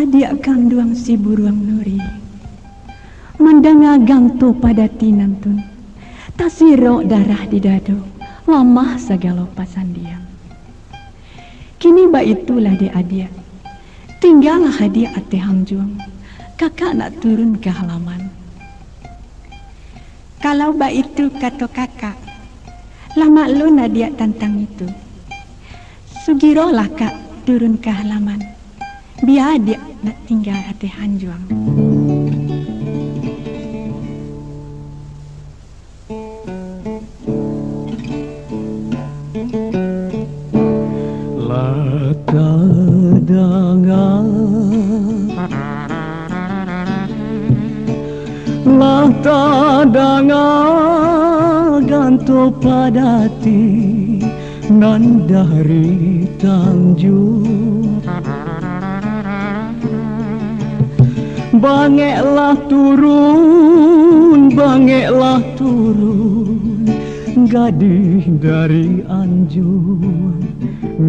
Adik kandung si buruang nuri mendengagang tu pada tinantun tasiro darah di dado lamah segala pasandian. Kini ba itulah di adia tinggallah adia ate hamjuang kakak nak turun ke halaman. Kalau ba itu kata kakak lama lu nadia tantang itu sugirolah kak turun ke halaman biar dia nak tinggal ate hanjuang. Lata dengar Lata dengar ganto padati nan dari Tanjung. Bangeklah turun gadis dari Anjung,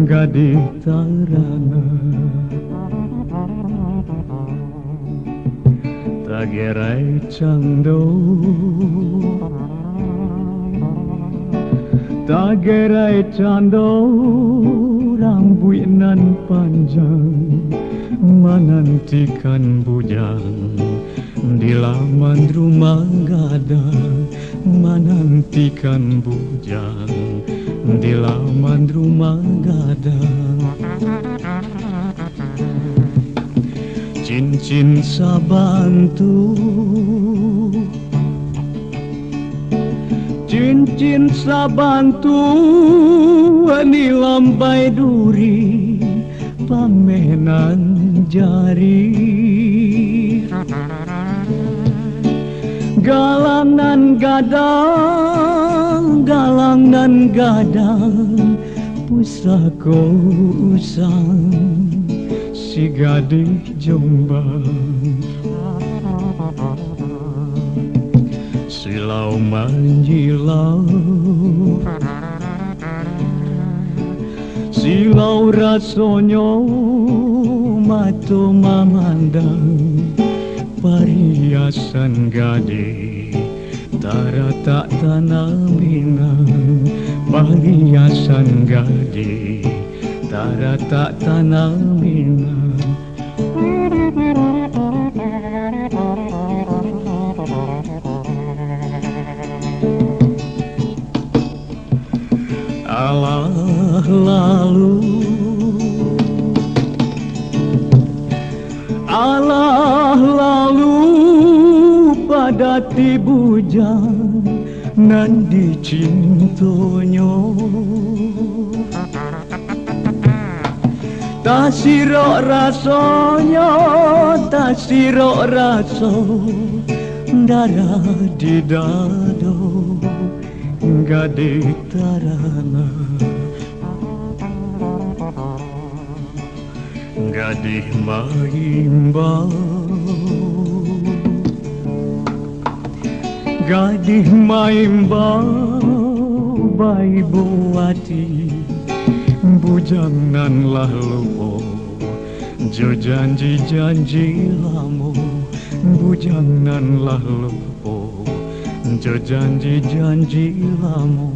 gadis Tarana. Tagerai cando, tagerai cando, rambut nan panjang menantikan bujang di laman rumah gadang, menantikan bujang di laman rumah gadang. Cincin sabantu, cincin sabantu, ni lambai duri pamenan jari. Galangan gadang pusaka usang si gadis Jombang. Silau manjilau, silau rasonyo mato mamandang pariasan gadis tara tak tanaminang pariasan gadis tara tak tanaminang. Alah lalu, alah lalu pada tibujang nan dicintonyo. Tasiro rasonyo, tasiro raso darah di dado gadis Tarana. Gadis Mahimbau, gadis Mahimbau, bayi buati bujang nan lalu jo janji lamu bujang nan lalu jo janji lamu.